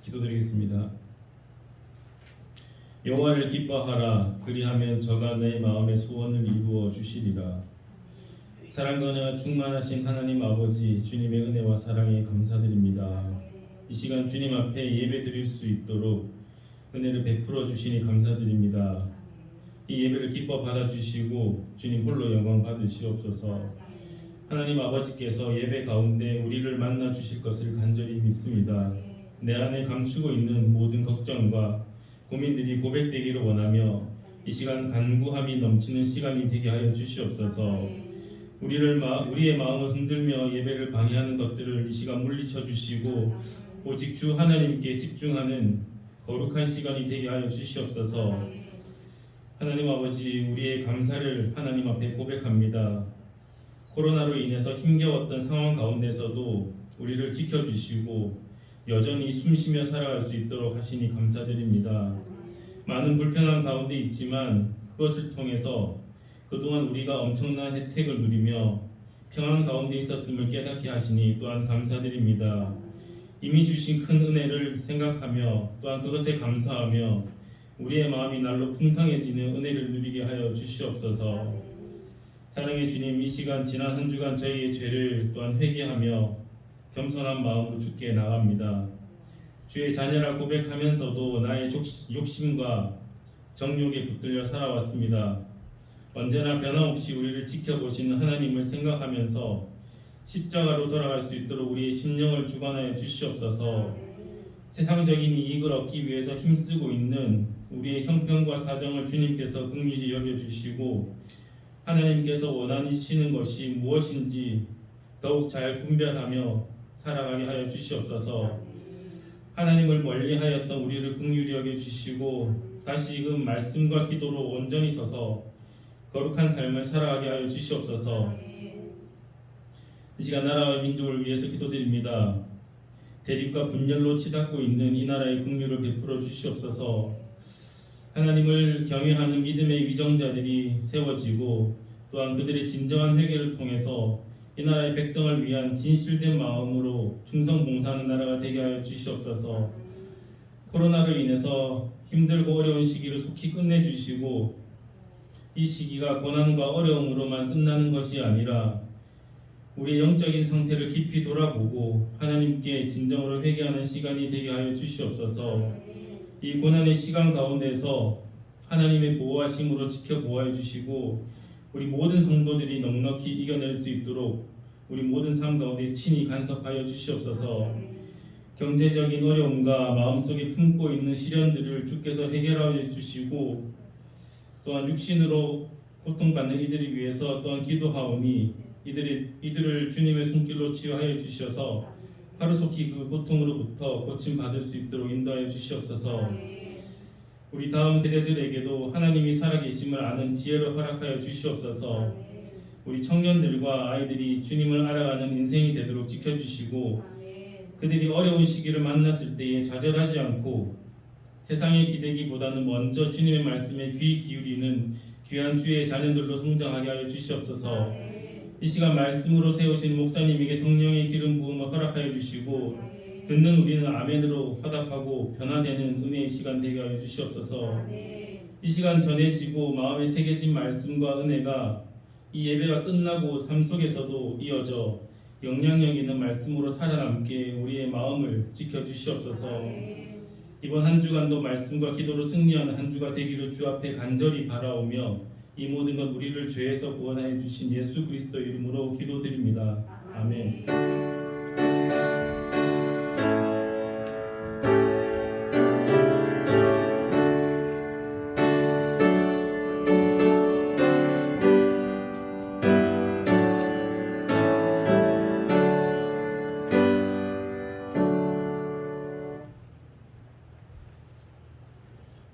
기도드리겠습니다. 여호와를 기뻐하라. 그리하면 저가 내 마음의 소원을 이루어 주시리라. 사랑과 은혜가 충만하신 하나님 아버지, 주님의 은혜와 사랑에 감사드립니다. 이 시간 주님 앞에 예배 드릴 수 있도록 은혜를 베풀어 주시니 감사드립니다. 이 예배를 기뻐 받아주시고 주님 홀로 영광 받으시옵소서. 하나님 아버지께서 예배 가운데 우리를 만나 주실 것을 간절히 믿습니다. 내 안에 감추고 있는 모든 걱정과 고민들이 고백되기를 원하며 이 시간 간구함이 넘치는 시간이 되게 하여 주시옵소서. 우리의 마음을 흔들며 예배를 방해하는 것들을 이 시간 물리쳐 주시고 오직 주 하나님께 집중하는 거룩한 시간이 되게 하여 주시옵소서. 하나님 아버지, 우리의 감사를 하나님 앞에 고백합니다. 코로나로 인해서 힘겨웠던 상황 가운데서도 우리를 지켜주시고 여전히 숨쉬며 살아갈 수 있도록 하시니 감사드립니다. 많은 불편함 가운데 있지만 그것을 통해서 그동안 우리가 엄청난 혜택을 누리며 평안 가운데 있었음을 깨닫게 하시니 또한 감사드립니다. 이미 주신 큰 은혜를 생각하며 또한 그것에 감사하며 우리의 마음이 날로 풍성해지는 은혜를 누리게 하여 주시옵소서. 사랑의 주님, 이 시간 지난 한 주간 저희의 죄를 또한 회개하며 겸손한 마음으로 주께 나갑니다. 주의 자녀라 고백하면서도 나의 욕심과 정욕에 붙들려 살아왔습니다. 언제나 변함없이 우리를 지켜보시는 하나님을 생각하면서 십자가로 돌아갈 수 있도록 우리의 심령을 주관하여 주시옵소서. 세상적인 이익을 얻기 위해서 힘쓰고 있는 우리의 형편과 사정을 주님께서 긍휼히 여겨주시고 하나님께서 원하시는 것이 무엇인지 더욱 잘 분별하며 살아가게 하여 주시옵소서. 하나님을 멀리하였던 우리를 긍휼히 여겨주시고 다시금 말씀과 기도로 온전히 서서 거룩한 삶을 살아가게 하여 주시옵소서. 이 시간 나라와 민족을 위해서 기도드립니다. 대립과 분열로 치닫고 있는 이 나라의 긍휼을 베풀어 주시옵소서. 하나님을 경외하는 믿음의 위정자들이 세워지고 또한 그들의 진정한 회개를 통해서 이 나라의 백성을 위한 진실된 마음으로 충성 봉사하는 나라가 되게 하여 주시옵소서. 코로나로 인해서 힘들고 어려운 시기를 속히 끝내주시고 이 시기가 고난과 어려움으로만 끝나는 것이 아니라 우리의 영적인 상태를 깊이 돌아보고 하나님께 진정으로 회개하는 시간이 되게 하여 주시옵소서. 이 고난의 시간 가운데서 하나님의 보호하심으로 지켜 보호해 주시고 우리 모든 성도들이 넉넉히 이겨낼 수 있도록 우리 모든 삶 가운데 친히 간섭하여 주시옵소서. 경제적인 어려움과 마음속에 품고 있는 시련들을 주께서 해결하여 주시고 또한 육신으로 고통받는 이들을 위해서 또한 기도하오니 이들을 주님의 손길로 치유하여 주셔서 하루속히 그 고통으로부터 고침받을 수 있도록 인도하여 주시옵소서. 우리 다음 세대들에게도 하나님이 살아계심을 아는 지혜를 허락하여 주시옵소서. 우리 청년들과 아이들이 주님을 알아가는 인생이 되도록 지켜주시고 그들이 어려운 시기를 만났을 때에 좌절하지 않고 세상에 기대기보다는 먼저 주님의 말씀에 귀 기울이는 귀한 주의 자녀들로 성장하게 하여 주시옵소서. 이 시간 말씀으로 세우신 목사님에게 성령의 기름 부음을 허락하여 주시고 듣는 우리는 아멘으로 화답하고 변화되는 은혜의 시간 되게 하여 주시옵소서. 이 시간 전해지고 마음에 새겨진 말씀과 은혜가 이 예배가 끝나고 삶 속에서도 이어져 영향력 있는 말씀으로 살아남게 우리의 마음을 지켜주시옵소서. 이번 한 주간도 말씀과 기도로 승리하는 한 주가 되기를 주 앞에 간절히 바라오며 이 모든 것 우리를 죄에서 구원하여 주신 예수 그리스도 이름으로 기도드립니다. 아멘.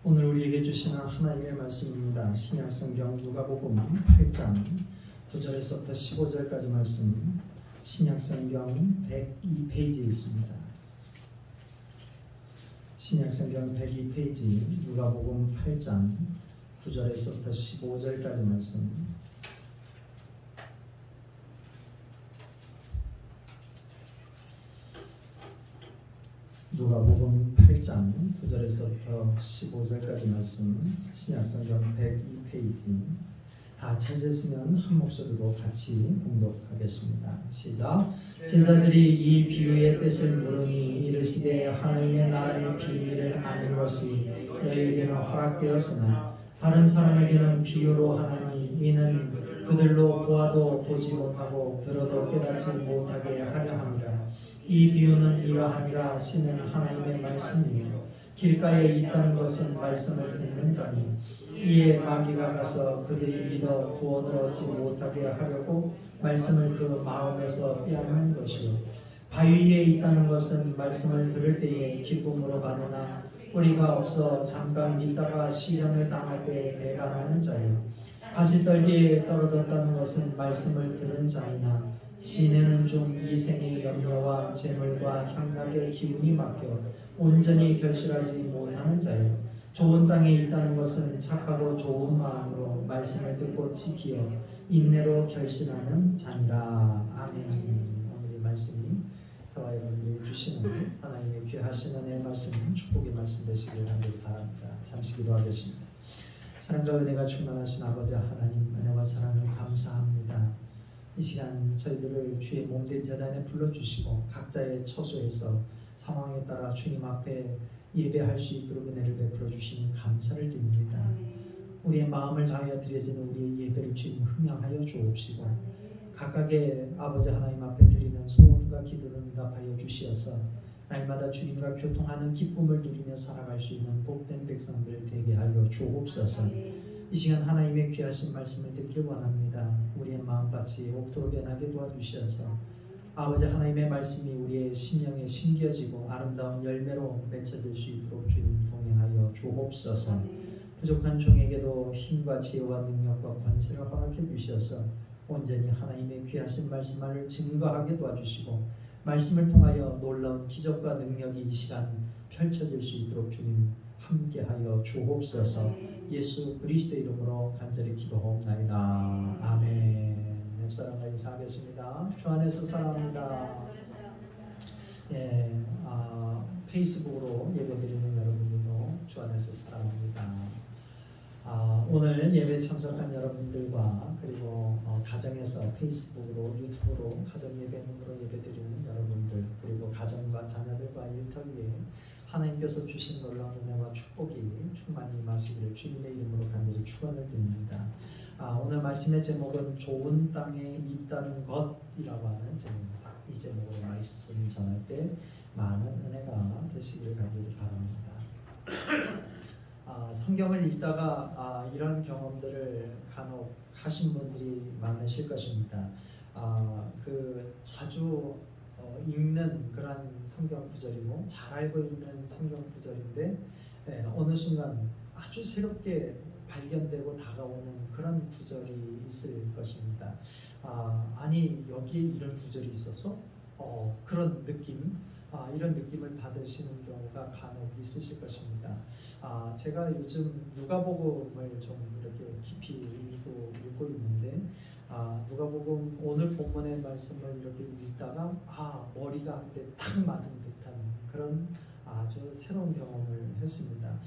오늘 우리에게 주시는 하나님의 말씀입니다. 신약성경 누가복음 8장 9절에서부터 15절까지 말씀, 신약성경 102페이지에 있습니다. 신약성경 102페이지 누가복음 8장 9절에서부터 15절까지 말씀. 누가복음 8장 9절에서부터 15절까지 말씀 신약성경 102페이지 다 찾으시면 한 목소리로 같이 봉독하겠습니다. 시작. 제자들이 이 비유의 뜻을 물으니 이르시되 하나님의 나라의 비밀을 아는 것이 너희에게는 허락되었으나 다른 사람에게는 비유로 하나니 이는 그들로 보아도 보지 못하고 들어도 깨닫지 못하게 하려 함이라. 이 비유는 이러하니라. 신은 하나님의 말씀이요 길가에 있다는 것은 말씀을 듣는 자니 이에 마귀가 가서 그들이 믿어 구원을 얻지 못하게 하려고 말씀을 그 마음에서 빼앗는 것이요 바위 위에 있다는 것은 말씀을 들을 때에 기쁨으로 받으나 뿌리가 없어 잠깐 믿다가 시련을 당할 때에 배반하는 자요 가시떨기에 떨어졌다는 것은 말씀을 들은 자이나 지내는 중 이생의 염려와 재물과 향락의 기운이 막혀 온전히 결실하지 못하는 자요 좋은 땅에 있다는 것은 착하고 좋은 마음으로 말씀을 듣고 지키어 인내로 결실하는 자니라. 아멘. 오늘의 말씀이 저와 여러분들이 주시는 하나님의 귀하신 은혜의 말씀, 축복의 말씀 되시길 간절히 바랍니다. 잠시 기도하겠습니다. 사랑과 은혜가 충만하신 아버지 하나님, 은혜와 사랑을 감사합니다. 이 시간 저희들을 주의 몸된 재단에 불러주시고 각자의 처소에서 상황에 따라 주님 앞에 예배할 수 있도록 은혜를 베풀어 주시니 감사를 드립니다. 우리의 마음을 다하여 드려지는 우리의 예배를 주님 흠양하여 주옵시고 각각의 아버지 하나님 앞에 드리는 소원과 기도를 응답하여 주시어서 날마다 주님과 교통하는 기쁨을 누리며 살아갈 수 있는 복된 백성들 되게 하여 주옵소서. 이 시간 하나님의 귀하신 말씀을 듣길 원합니다. 우리의 마음같이 옥토로 변하게 도와주시어서 아버지 하나님의 말씀이 우리의 심령에 심겨지고 아름다운 열매로 맺혀질 수 있도록 주님 동행하여 주옵소서. 부족한 종에게도 힘과 지혜와 능력과 권세를 허락해 주셔서 온전히 하나님의 귀하신 말씀을 증거하게 도와주시고 말씀을 통하여 놀라운 기적과 능력이 이 시간 펼쳐질 수 있도록 주님 함께하여 주옵소서. 예수 그리스도 이름으로 간절히 기도하옵나이다. 아멘. 옆사람과 인사하겠습니다. 주 안에서 사랑합니다. 페이스북으로 예배드리는 여러분들도 주 안에서 사랑합니다. 오늘 예배 참석한 여러분들과 그리고 가정에서 페이스북으로 유튜브로 가정 예배문으로 예배드리는 여러분들 그리고 가정과 자녀들과 일터위에 하나님께서 주신 놀라운 은혜와 축복이 충만히 임하시기를 주님의 이름으로 간절히 축원을 드립니다. 오늘 말씀의 제목은 좋은 땅에 있다는 것이라고 하는 제목입니다. 이 제목으로 말씀 전할 때 많은 은혜가 되시기를 간절히 바랍니다. 성경을 읽다가 이런 경험들을 간혹 하신 분들이 많으실 것입니다. 자주 읽는 그런 성경 구절이고 잘 알고 있는 성경 구절인데 어느 순간 아주 새롭게 발견되고 다가오는 그런 구절이 있을 것입니다. 아니 여기에 이런 구절이 있었어? 그런 느낌, 이런 느낌을 받으시는 경우가 간혹 있으실 것입니다. 제가 요즘 누가복음을 좀 이렇게 깊이 읽고 있는데 누가복음 오늘 본문의 말씀을 이렇게 읽다가 머리가 한대 딱 맞은 듯한 그런 아주 새로운 경험을 했습니다.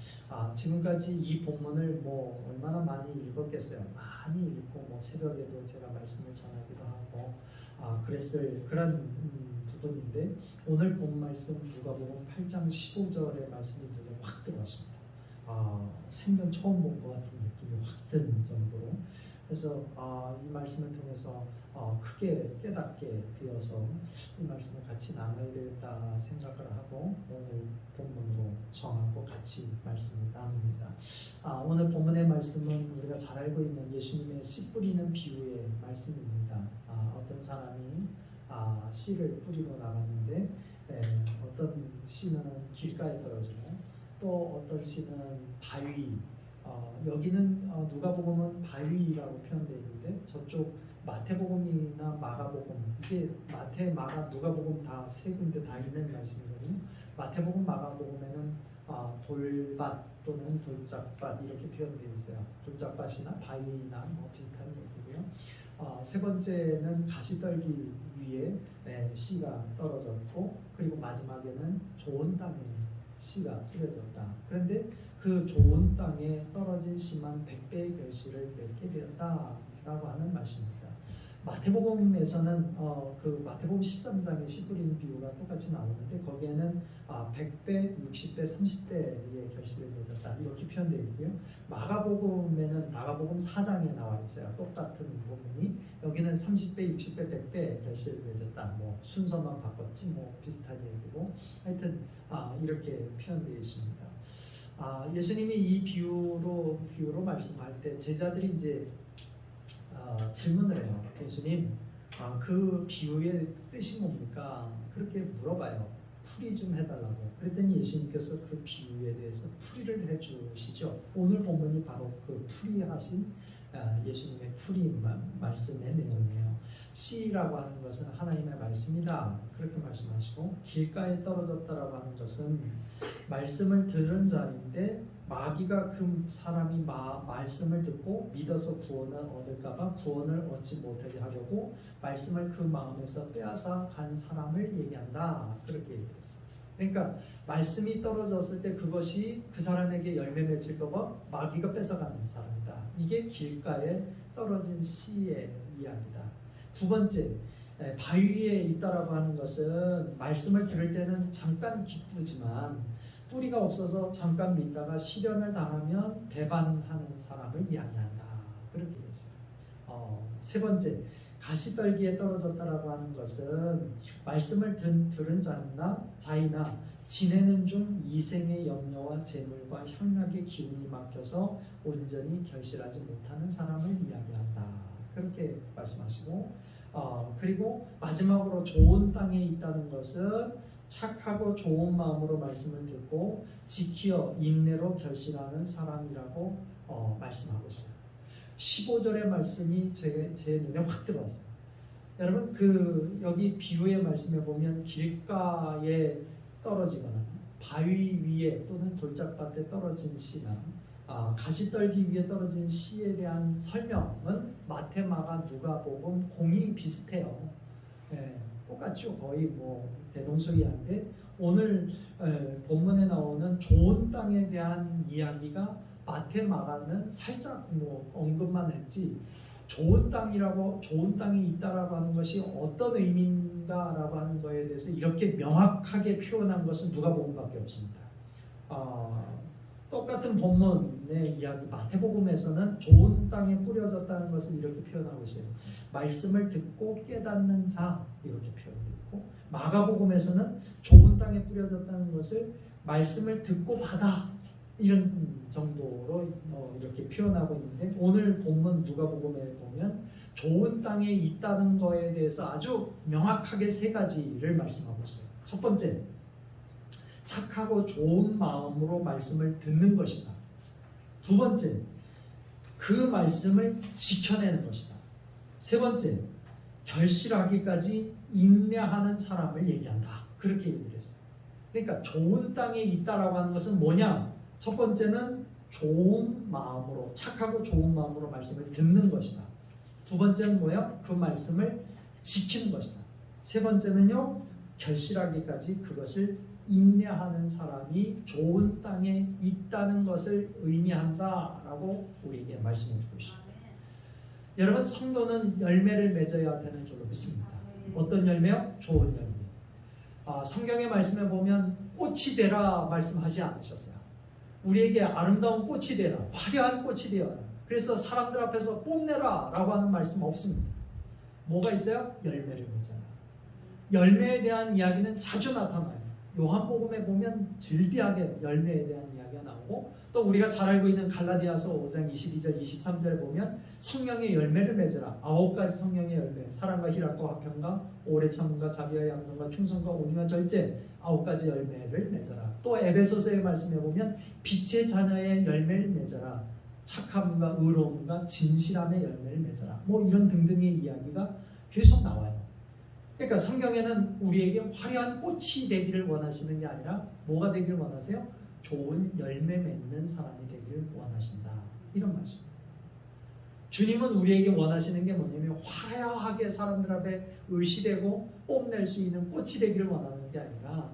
지금까지 이 본문을 얼마나 많이 읽었겠어요. 많이 읽고 새벽에도 제가 말씀을 전하기도 하고 그랬을 그런 부분인데 오늘 본 말씀 누가복음 8장 15절의 말씀이 눈에 확 들어왔습니다. 생전 처음 본 것 같은 느낌이 확 든 정도로 그래서 이 말씀을 통해서 크게 깨닫게 되어서 이 말씀을 같이 나눠야 되겠다 생각을 하고 오늘 본문으로 정하고 같이 말씀을 나눕니다. 오늘 본문의 말씀은 우리가 잘 알고 있는 예수님의 씨 뿌리는 비유의 말씀입니다. 어떤 사람이 씨를 뿌리러 나갔는데 어떤 씨는 길가에 떨어지고 또 어떤 씨는 바위 여기는 누가복음은 바위라고 표현되어 있는데 저쪽 마태복음이나 마가복음 이게 마태, 마가, 누가복음 다 세 군데 다 있는 말씀이거든요. 마태복음, 마가복음에는 돌밭 또는 돌짝밭 이렇게 표현되어 있어요. 돌짝밭이나 바위나 뭐 비슷한 얘기고요. 세 번째는 가시떨기 위에 씨가 떨어졌고, 그리고 마지막에는 좋은 땅에 씨가 뿌려졌다. 그런데 그 좋은 땅에 떨어진 씨만 100배의 결실을 맺게 되었다라고 하는 말씀입니다. 마태복음에서는 그 마태복음 13장에 씨 뿌리는 비유가 똑같이 나오는데, 거기에는 100배, 60배, 30배의 결실을 맺었다 이렇게 표현되어 있고요. 마가복음에는 마가복음 4장에 나와 있어요. 똑같은 부분이. 여기는 30배, 60배, 100배 결실을 맺었다. 뭐 순서만 바꿨지 뭐 비슷한 얘기고, 하여튼 이렇게 표현되어 있습니다. 예수님이 이 비유로 말씀할 때 제자들이 이제 질문을 해요. 예수님, 그 비유의 뜻이 뭡니까? 그렇게 물어봐요. 풀이 좀 해달라고. 그랬더니 예수님께서 그 비유에 대해서 풀이를 해주시죠. 오늘 본문이 바로 그 풀이하신 예수님의 풀이 말씀의 내용이에요. 씨라고 하는 것은 하나님의 말씀이다. 그렇게 말씀하시고, 길가에 떨어졌다라고 하는 것은 말씀을 들은 자인데 마귀가 그 사람이 말씀을 듣고 믿어서 구원을 얻을까봐 구원을 얻지 못하게 하려고 말씀을 그 마음에서 빼앗아 간 사람을 얘기한다. 그렇게 얘기했어요. 그러니까 말씀이 떨어졌을 때 그것이 그 사람에게 열매 맺을까봐 마귀가 뺏어가는 사람이다. 이게 길가에 떨어진 씨의 이야기다. 두 번째, 바위 위에 있다라고 하는 것은 말씀을 들을 때는 잠깐 기쁘지만 뿌리가 없어서 잠깐 믿다가 시련을 당하면 배반하는 사람을 이야기한다. 그렇게 했어요. 세 번째, 가시떨기에 떨어졌다라고 하는 것은 말씀을 들은 자이나 지내는 중 이생의 염려와 재물과 향락의 기운이 막혀서 온전히 결실하지 못하는 사람을 이야기한다. 그렇게 말씀하시고, 그리고 마지막으로 좋은 땅에 있다는 것은 착하고 좋은 마음으로 말씀을 듣고 지키어 인내로 결실하는 사람이라고 말씀하고 있어요. 15절의 말씀이 제 눈에 확 들어왔어요. 여러분, 여기 비유의 말씀에 보면 길가에 떨어지거나 바위 위에 또는 돌짝밭에 떨어진 씨나 가시떨기 위에 떨어진 씨에 대한 설명은 마태, 마가, 누가복음 공이 비슷해요. 똑같죠. 거의 뭐 대동소이한데, 오늘 본문에 나오는 좋은 땅에 대한 이야기가 마태, 마가는 살짝 뭐 언급만 했지, 좋은 땅이 있다라고 하는 것이 어떤 의미인가라고 하는 거에 대해서 이렇게 명확하게 표현한 것은 누가복음밖에 없습니다. 똑같은 본문의 이야기 마태복음에서는 좋은 땅에 뿌려졌다는 것을 이렇게 표현하고 있어요. 말씀을 듣고 깨닫는 자 이렇게 표현되어 있고, 마가복음에서는 좋은 땅에 뿌려졌다는 것을 말씀을 듣고 받아 이런 정도로 이렇게 표현하고 있는데, 오늘 본문 누가복음에 보면 좋은 땅에 있다는 거에 대해서 아주 명확하게 세 가지를 말씀하고 있어요. 첫 번째, 착하고 좋은 마음으로 말씀을 듣는 것이다. 두 번째, 그 말씀을 지켜내는 것이다. 세 번째, 결실하기까지 인내하는 사람을 얘기한다. 그렇게 얘기를 했어요. 그러니까 좋은 땅에 있다라고 하는 것은 뭐냐? 첫 번째는 좋은 마음으로, 착하고 좋은 마음으로 말씀을 듣는 것이다. 두 번째는 뭐야? 그 말씀을 지키는 것이다. 세 번째는요, 결실하기까지 그것을 인내하는 사람이 좋은 땅에 있다는 것을 의미한다라고 우리에게 말씀해 주고 있습니다. 여러분, 성도는 열매를 맺어야 되는 줄로 믿습니다. 어떤 열매요? 좋은 열매. 성경의 말씀에 보면 꽃이 되라 말씀하지 않으셨어요. 우리에게 아름다운 꽃이 되라, 화려한 꽃이 되어라. 그래서 사람들 앞에서 뽐내라 라고 하는 말씀 없습니다. 뭐가 있어요? 열매를 맺어라. 열매에 대한 이야기는 자주 나타나요. 요한복음에 보면 즐비하게 열매에 대한 이야기가 나오고, 또 우리가 잘 알고 있는 갈라디아서 5장 22절 23절에 보면 성령의 열매를 맺으라. 9가지 성령의 열매, 사랑과 희락과 화평과 오래 참음과 자비와 양성과 충성과 온유와 절제, 9가지 열매를 맺어라. 또 에베소서의 말씀에 보면 빛의 자녀의 열매를 맺어라. 착함과 의로움과 진실함의 열매를 맺어라. 뭐 이런 등등의 이야기가 계속 나와요. 그러니까 성경에는 우리에게 화려한 꽃이 되기를 원하시는 게 아니라 뭐가 되기를 원하세요? 좋은 열매 맺는 사람이 되기를 원하신다. 이런 말씀. 주님은 우리에게 원하시는 게 뭐냐면 화려하게 사람들 앞에 의시되고 뽐낼 수 있는 꽃이 되기를 원하는 게 아니라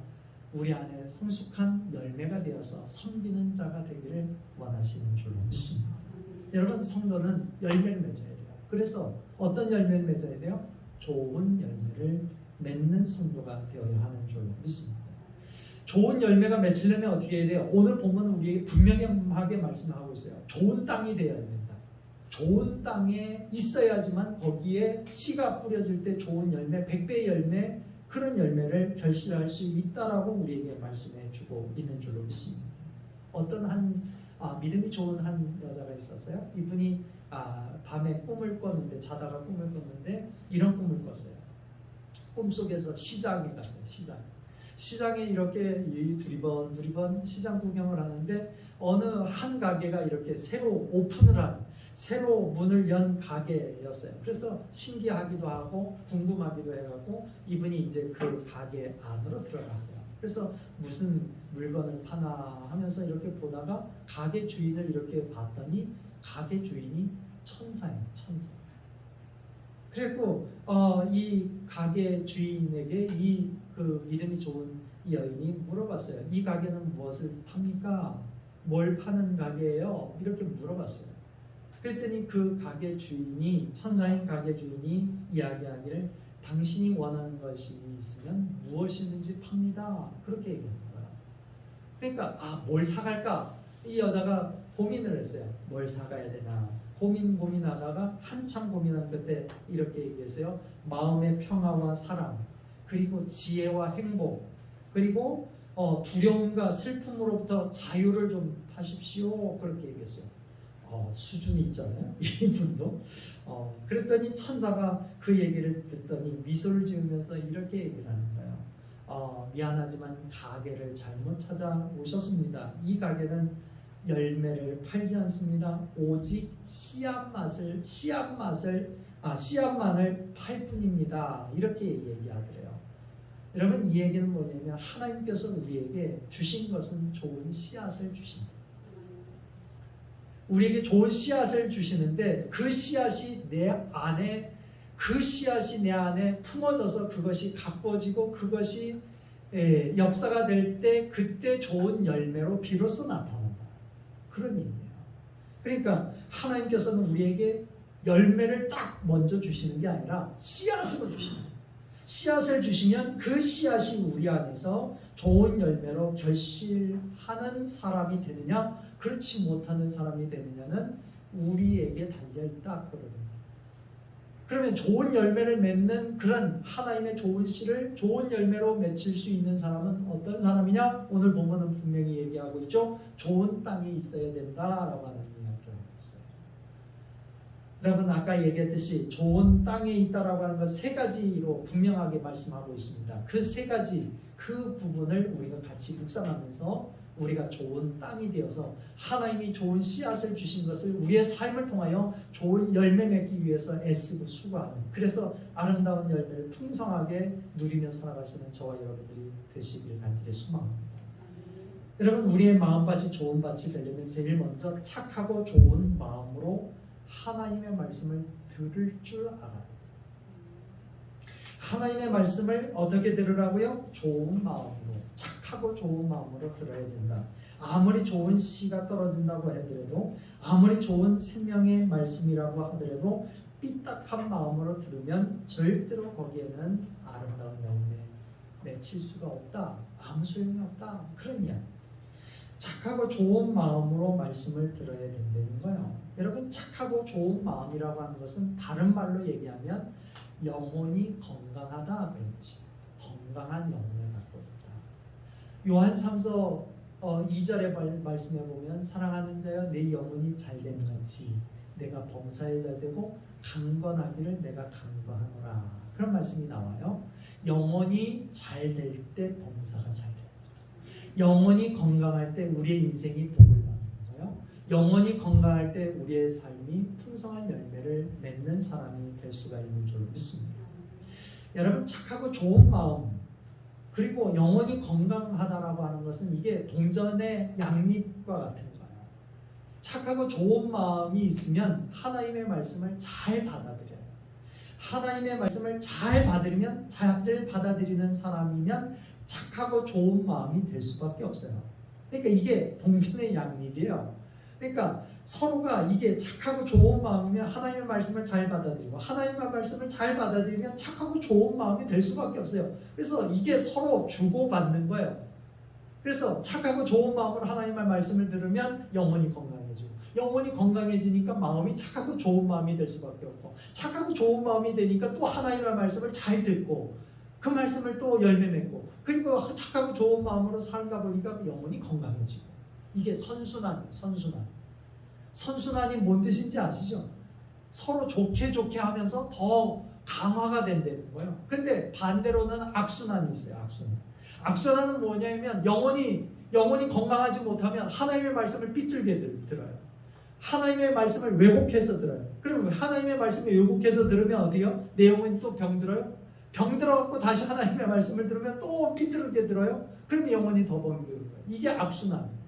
우리 안에 성숙한 열매가 되어서 섬기는 자가 되기를 원하시는 줄로 믿습니다. 여러분, 성도는 열매를 맺어야 돼요. 그래서 어떤 열매를 맺어야 돼요? 좋은 열매를 맺는 성도가 되어야 하는 줄로 믿습니다. 좋은 열매가 맺히려면 어떻게 해야 돼요? 오늘 본문은 우리에게 분명하게 말씀하고 있어요. 좋은 땅이 되어야 된다. 좋은 땅에 있어야지만 거기에 씨가 뿌려질 때 좋은 열매, 100배의 열매, 그런 열매를 결실할 수 있다라고 우리에게 말씀해 주고 있는 줄로 믿습니다. 어떤 믿음이 좋은 한 여자가 있었어요. 이분이 밤에 꿈을 꿨는데, 자다가 꿈을 꿨는데 이런 꿈을 꿨어요. 꿈속에서 시장에 갔어요. 시장에 이렇게 두리번 시장 구경을 하는데 어느 한 가게가 이렇게 새로 문을 연 가게였어요. 그래서 신기하기도 하고 궁금하기도 해갖고 이분이 이제 그 가게 안으로 들어갔어요. 그래서 무슨 물건을 파나 하면서 이렇게 보다가 가게 주인을 이렇게 봤더니 가게 주인이 천사예요. 천사. 그래갖고 이 가게 주인에게 그 믿음이 좋은 이 여인이 물어봤어요. 이 가게는 무엇을 팝니까? 뭘 파는 가게예요? 이렇게 물어봤어요. 그랬더니 그 가게 주인이, 천사인 가게 주인이 이야기하기를 당신이 원하는 것이 있으면 무엇이든지 팝니다. 그렇게 얘기하는 거예요. 그러니까 뭘 사갈까? 이 여자가 고민을 했어요. 뭘 사가야 되나? 고민하다가 한참 고민한 끝에 이렇게 얘기했어요. 마음의 평화와 사랑, 그리고 지혜와 행복, 그리고 두려움과 슬픔으로부터 자유를 좀 하십시오. 그렇게 얘기했어요. 수준이 있잖아요. 이분도. 그랬더니 천사가 그 얘기를 듣더니 미소를 지으면서 이렇게 얘기를 하는 거예요. 미안하지만 가게를 잘못 찾아오셨습니다. 이 가게는 열매를 팔지 않습니다. 오직 씨앗만을 팔 뿐입니다. 이렇게 얘기하더래요. 여러분, 이 얘기는 뭐냐면 하나님께서 우리에게 주신 것은 좋은 씨앗을 주십니다. 우리에게 좋은 씨앗을 주시는데 그 씨앗이 내 안에 품어져서 그것이 가꿔지고 그것이 역사가 될 때 그때 좋은 열매로 비로소 나타난다. 그런 얘기예요. 그러니까 하나님께서는 우리에게 열매를 딱 먼저 주시는 게 아니라 씨앗으로 주십니다. 씨앗을 주시면 그 씨앗이 우리 안에서 좋은 열매로 결실하는 사람이 되느냐, 그렇지 못하는 사람이 되느냐는 우리에게 달려있다. 그러면 좋은 열매를 맺는 그런 하나님의 좋은 씨를 좋은 열매로 맺힐 수 있는 사람은 어떤 사람이냐? 오늘 본문은 분명히 얘기하고 있죠. 좋은 땅에 있어야 된다라고 하는 이야기를 하고 있어요. 여러분, 아까 얘기했듯이 좋은 땅에 있다라고 하는 것 세 가지로 분명하게 말씀하고 있습니다. 그 세 가지, 그 부분을 우리가 같이 묵상하면서 우리가 좋은 땅이 되어서 하나님이 좋은 씨앗을 주신 것을 우리의 삶을 통하여 좋은 열매 맺기 위해서 애쓰고 수고하는, 그래서 아름다운 열매를 풍성하게 누리며 살아가시는 저와 여러분들이 되시길 간절히 소망합니다. 여러분, 우리의 마음밭이 좋은 밭이 되려면 제일 먼저 착하고 좋은 마음으로 하나님의 말씀을 들을 줄 알아요. 하나님의 말씀을 어떻게 들으라고요? 좋은 마음으로, 착하고 좋은 마음으로 들어야 된다. 아무리 좋은 씨가 떨어진다고 하더라도, 아무리 좋은 생명의 말씀이라고 하더라도 삐딱한 마음으로 들으면 절대로 거기에는 아름다운 열매 맺힐 수가 없다. 아무 소용이 없다. 그런 이야기. 착하고 좋은 마음으로 말씀을 들어야 된다는 거예요. 여러분, 착하고 좋은 마음이라고 하는 것은 다른 말로 얘기하면 영혼이 건강하다 그런 것이에요. 건강한 영혼을 갖고 있다. 요한 3서 2절의 말씀에 보면 사랑하는 자여 내 영혼이 잘되는 같이 내가 범사에 잘되고 강건하기를 내가 강구하노라. 그런 말씀이 나와요. 영혼이 잘될 때 범사가 잘 돼요. 영혼이 건강할 때 우리의 인생이 복을 받는 거예요. 영혼이 건강할 때 우리의 삶이 풍성한 열매를 맺는 사람이 될 수가 있는 줄 믿습니다. 여러분, 착하고 좋은 마음, 그리고 영혼이 건강하다라고 하는 것은 이게 동전의 양립과 같은 거예요. 착하고 좋은 마음이 있으면 하나님의 말씀을 잘 받아들여요. 하나님의 말씀을 잘 받아들이는 사람이면 착하고 좋은 마음이 될 수밖에 없어요. 그러니까 이게 동전의 양립이에요. 그러니까 서로가 이게 착하고 좋은 마음이면 하나님의 말씀을 잘 받아들이고 하나님의 말씀을 잘 받아들이면 착하고 좋은 마음이 될 수밖에 없어요. 그래서 이게 서로 주고받는 거예요. 그래서 착하고 좋은 마음으로 하나님의 말씀을 들으면 영혼이 건강해지고 영혼이 건강해지니까 마음이 착하고 좋은 마음이 될 수밖에 없고 착하고 좋은 마음이 되니까 또 하나님의 말씀을 잘 듣고 그 말씀을 또 열매 맺고 그리고 착하고 좋은 마음으로 살다 보니까 영혼이 건강해지고 이게 선순환이에요. 선순환이 뭔 뜻인지 아시죠? 서로 좋게 하면서 더 강화가 된다는 거예요. 근데 반대로는 악순환이 있어요. 악순환은 뭐냐면 영혼이 건강하지 못하면 하나님의 말씀을 삐뚤게 들어요. 하나님의 말씀을 왜곡해서 들어요. 그럼 하나님의 말씀을 왜곡해서 들으면 어때요? 내 영혼이 또 병들어요? 병들어갖고 다시 하나님의 말씀을 들으면 또 삐뚤게 들어요? 그럼 영혼이 더 병드는 거예요. 이게 악순환.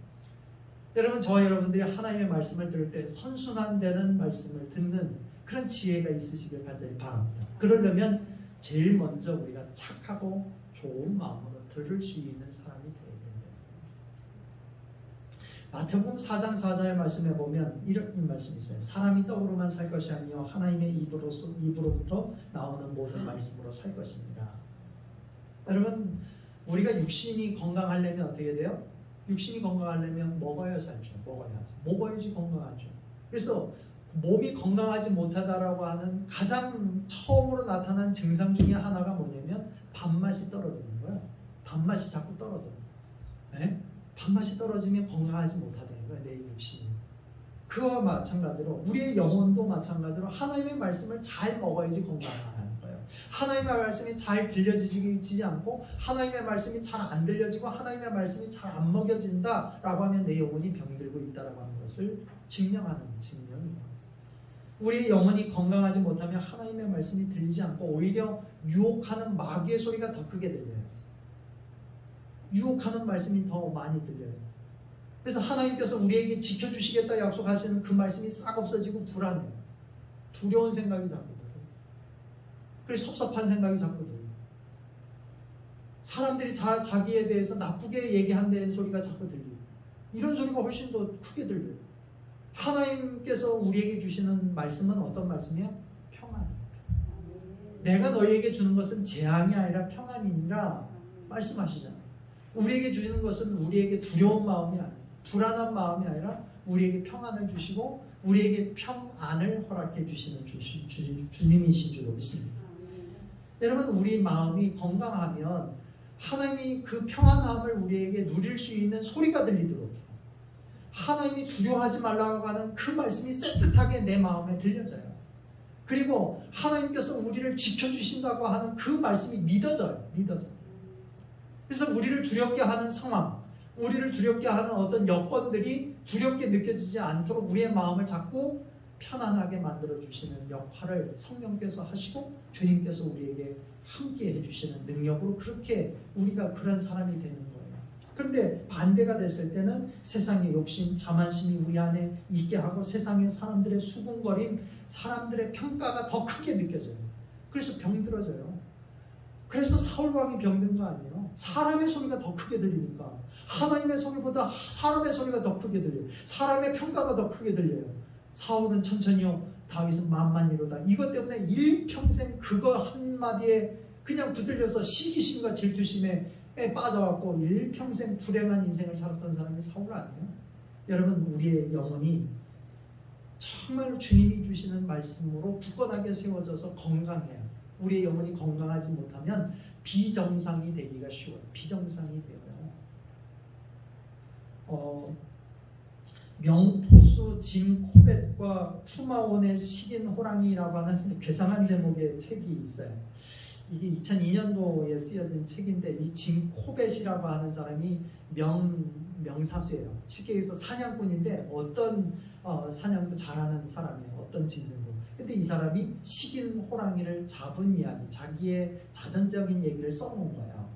여러분, 저와 여러분들이 하나님의 말씀을 들을 때 선순환되는 말씀을 듣는 그런 지혜가 있으시길 간절히 바랍니다. 그러려면 제일 먼저 우리가 착하고 좋은 마음으로 들을 수 있는 사람이 되어야 된다. 마태복음 4장 4절의 말씀에 보면 이런 말씀이 있어요. 사람이 떡으로만 살 것이 아니요 하나님의 입으로부터 나오는 모든 말씀으로 살 것입니다. 여러분, 우리가 육신이 건강하려면 어떻게 돼요? 육신이 건강하려면 먹어야 살죠. 먹어야지 건강하죠. 그래서 몸이 건강하지 못하다라고 하는 가장 처음으로 나타난 증상 중에 하나가 뭐냐면 밥맛이 떨어지는 거예요. 밥맛이 자꾸 떨어져요. 네? 밥맛이 떨어지면 건강하지 못하다는 거예요. 내 육신이. 그와 마찬가지로 우리의 영혼도 마찬가지로 하나님의 말씀을 잘 먹어야지 건강하다는 거예요. 하나님의 말씀이 잘 들려지지 않고 하나님의 말씀이 잘 안 들려지고 하나님의 말씀이 잘 안 먹여진다라고 하면 내 영혼이 병들고 있다라고 하는 것을 증명이에요. 우리의 영혼이 건강하지 못하면 하나님의 말씀이 들리지 않고 오히려 유혹하는 마귀의 소리가 더 크게 들려요. 유혹하는 말씀이 더 많이 들려요. 그래서 하나님께서 우리에게 지켜주시겠다 약속하시는 그 말씀이 싹 없어지고 불안해요. 두려운 생각이 자꾸 들어요. 그래서 섭섭한 생각이 자꾸 들어요. 사람들이 자기에 대해서 나쁘게 얘기한다는 소리가 자꾸 들려요. 이런 소리가 훨씬 더 크게 들려요. 하나님께서 우리에게 주시는 말씀은 어떤 말씀이야? 평안이에요. 내가 너희에게 주는 것은 재앙이 아니라 평안이니라 말씀하시잖아요. 우리에게 주시는 것은 우리에게 두려운 마음이 아니라 불안한 마음이 아니라 우리에게 평안을 주시고 우리에게 평안을 허락해 주시는 주님이신 줄로 믿습니다. 여러분, 우리 마음이 건강하면 하나님이 그 평안함을 우리에게 누릴 수 있는 소리가 들리도록 해요. 하나님이 두려워하지 말라고 하는 그 말씀이 쌔뜻하게 내 마음에 들려져요. 그리고 하나님께서 우리를 지켜주신다고 하는 그 말씀이 믿어져요. 그래서 우리를 두렵게 하는 상황, 우리를 두렵게 하는 어떤 여건들이 두렵게 느껴지지 않도록 우리의 마음을 자꾸 편안하게 만들어주시는 역할을 성령께서 하시고 주님께서 우리에게 함께 해주시는 능력으로 그렇게 우리가 그런 사람이 되는 거예요. 그런데 반대가 됐을 때는 세상의 욕심, 자만심이 우리 안에 있게 하고 세상의 사람들의 수군거림, 사람들의 평가가 더 크게 느껴져요. 그래서 병들어져요. 그래서 사울왕이 병든 거 아니에요. 사람의 소리가 더 크게 들리니까. 하나님의 소리보다 사람의 소리가 더 크게 들려요. 사람의 평가가 더 크게 들려요. 사울은 천천히요, 다윗은 만만히로다. 이것 때문에 일평생 그거 한마디에 그냥 붙들려서 시기심과 질투심에 빠져갖고 일평생 불행한 인생을 살았던 사람이 사울 아니에요? 여러분, 우리의 영혼이 정말로 주님이 주시는 말씀으로 굳건하게 세워져서 건강해요. 우리의 영혼이 건강하지 못하면 비정상이 되기가 쉬워요. 비정상이 되어요. 명포수 짐 코벳과 쿠마온의 식인 호랑이라고 하는 괴상한 제목의 책이 있어요. 이게 2002년도에 쓰여진 책인데 이 짐 코벳이라고 하는 사람이 명사수예요. 쉽게 해서 사냥꾼인데 어떤 사냥도 잘하는 사람이에요. 어떤 짐승도. 근데 이 사람이 식인 호랑이를 잡은 이야기, 자기의 자전적인 얘기를 써놓은 거예요.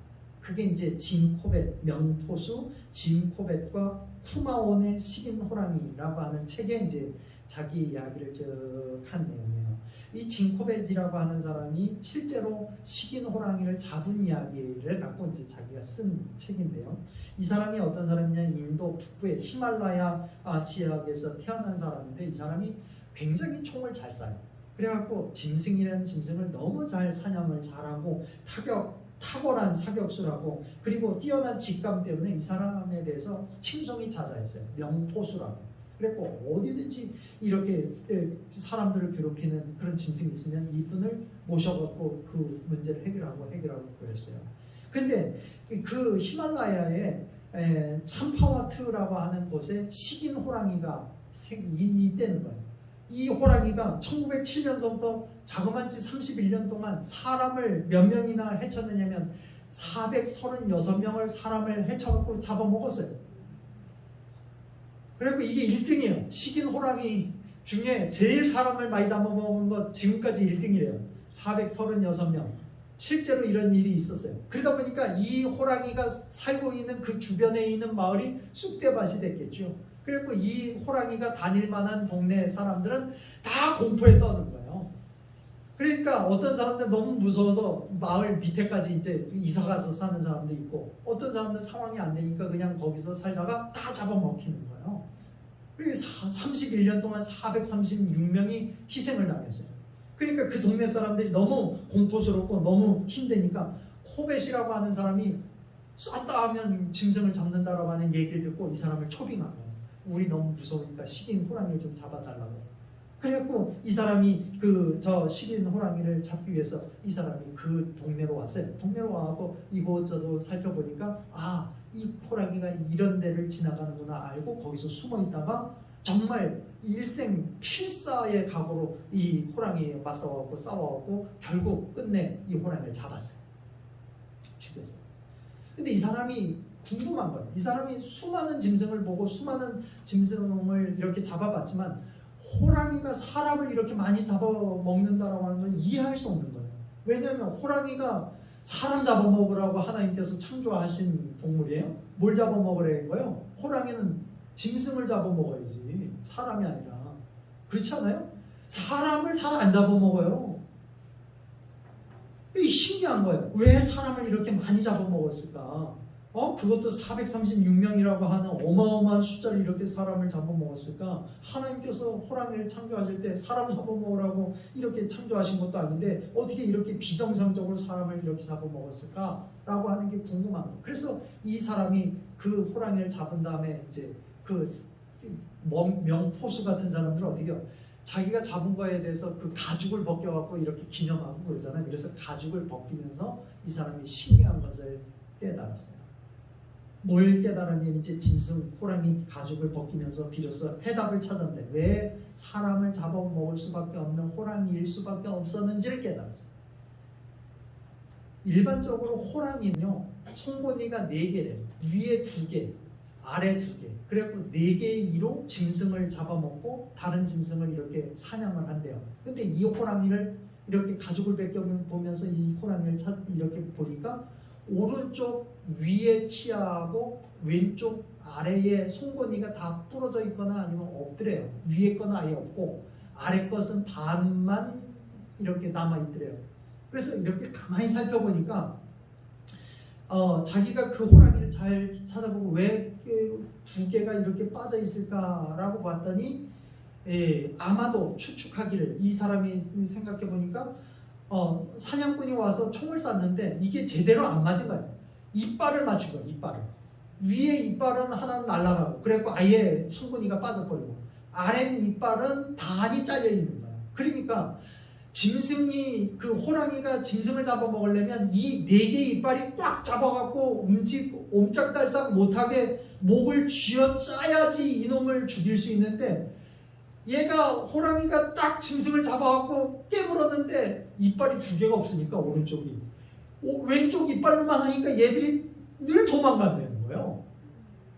그게 이제 진코벳, 명포수 진코벳과 쿠마온의 식인 호랑이라고 하는 책에 이제 자기 이야기를 쭉 한 내용이에요. 이 진코벳이라고 하는 사람이 실제로 식인 호랑이를 잡은 이야기를 갖고 이제 자기가 쓴 책인데요. 이 사람이 어떤 사람이냐, 인도 북부의 히말라야 지역에서 태어난 사람인데 이 사람이 굉장히 총을 잘 쏴요. 그래갖고 짐승이라는 짐승을 너무 잘 사냥을 잘하고 탁월한 사격수라고, 그리고 뛰어난 직감 때문에 이 사람에 대해서 칭송이 자자했어요. 명포수라고. 그래갖고 어디든지 이렇게 사람들을 괴롭히는 그런 짐승이 있으면 이분을 모셔갖고 그 문제를 해결하고 그랬어요. 근데 그 히말라야의 참파와트라고 하는 곳에 식인 호랑이가 있다는 거예요. 이 호랑이가 1907년서부터 자그마치 31년 동안 사람을 몇 명이나 해쳤느냐면 436명을 사람을 해쳐갖고 잡아먹었어요. 그리고 이게 1등이에요. 식인 호랑이 중에 제일 사람을 많이 잡아먹은 것 지금까지 1등이래요. 436명. 실제로 이런 일이 있었어요. 그러다 보니까 이 호랑이가 살고 있는 그 주변에 있는 마을이 쑥대밭이 됐겠죠. 그리고 이 호랑이가 다닐 만한 동네 사람들은 다 공포에 떠는 거예요. 그러니까 어떤 사람들 너무 무서워서 마을 밑에까지 이제 이사가서 사는 사람도 있고, 어떤 사람들 상황이 안 되니까 그냥 거기서 살다가 다 잡아먹히는 거예요. 그래서 31년 동안 436명이 희생을 당했어요. 그러니까 그 동네 사람들이 너무 공포스럽고 너무 힘드니까 코벳이라고 하는 사람이 쐈다 하면 짐승을 잡는다라고 하는 얘기를 듣고 이 사람을 초빙한 거예요. 우리 너무 무서우니까 식인 호랑이를 좀 잡아달라고. 그래갖고 이 사람이 저 식인 호랑이를 잡기 위해서 이 사람이 그 동네로 왔어요. 동네로 와갖고 이곳저곳 살펴보니까 이 호랑이가 이런 데를 지나가는구나 알고 거기서 숨어 있다가 정말 일생 필사의 각오로 이 호랑이에 맞서갖고 싸워갖고 결국 끝내 이 호랑이를 잡았어요. 죽였어요. 근데 이 사람이 궁금한 거예요. 이 사람이 수많은 짐승을 보고 수많은 짐승을 이렇게 잡아봤지만 호랑이가 사람을 이렇게 많이 잡아먹는다라고 하는 건 이해할 수 없는 거예요. 왜냐하면 호랑이가 사람 잡아먹으라고 하나님께서 창조하신 동물이에요. 뭘 잡아먹으라는 거예요? 호랑이는 짐승을 잡아먹어야지 사람이 아니라. 그렇지 않아요? 사람을 잘 안 잡아먹어요. 이게 신기한 거예요. 왜 사람을 이렇게 많이 잡아먹었을까? 그것도 436명이라고 하는 어마어마한 숫자를 이렇게 사람을 잡아먹었을까? 하나님께서 호랑이를 창조하실 때 사람 잡아먹으라고 이렇게 창조하신 것도 아닌데 어떻게 이렇게 비정상적으로 사람을 이렇게 잡아먹었을까? 라고 하는 게 궁금한 거예요. 그래서 이 사람이 그 호랑이를 잡은 다음에 이제 그 명포수 같은 사람들은 어떻게 해요? 자기가 잡은 거에 대해서 그 가죽을 벗겨갖고 이렇게 기념하고 그러잖아요. 그래서 가죽을 벗기면서 이 사람이 신기한 것을 깨달았어요. 뭘 깨달았냐면 이제 짐승, 호랑이 가죽을 벗기면서 비로소 해답을 찾았는데 왜 사람을 잡아먹을 수밖에 없는 호랑이일 수밖에 없었는지를 깨달았어요. 일반적으로 호랑이는요, 송곳니가 4개래요. 위에 2개, 아래 2개. 그래갖고 4개의 이로 짐승을 잡아먹고 다른 짐승을 이렇게 사냥을 한대요. 근데 이 호랑이를 이렇게 가죽을 벗겨보면서 이 호랑이를 이렇게 보니까 오른쪽 위에 치아하고 왼쪽 아래에 송곳니가 다 부러져 있거나 아니면 없더래요. 위에 거는 아예 없고 아래 것은 반만 이렇게 남아 있더래요. 그래서 이렇게 가만히 살펴보니까 자기가 그 호랑이를 잘 찾아보고 왜 2개가 이렇게 빠져 있을까라고 봤더니 아마도 추측하기를 이 사람이 생각해 보니까 사냥꾼이 와서 총을 쐈는데 이게 제대로 안 맞은 거예요. 이빨을 맞춘 거예요. 이빨을. 위에 이빨은 하나는 날아가고 그래갖고 아예 송곳니가 빠져버리고 아래 이빨은 반이 잘려 있는 거예요. 그러니까 짐승이 그 호랑이가 짐승을 잡아먹으려면 이 4개의 이빨이 꽉 잡아갖고 옴짝달싹 못하게 목을 쥐어짜야지 이놈을 죽일 수 있는데 호랑이가 딱 짐승을 잡아갖고 깨물었는데 이빨이 2개가 없으니까 오른쪽이 왼쪽 이빨로만 하니까 얘들이 늘 도망간다는 거예요.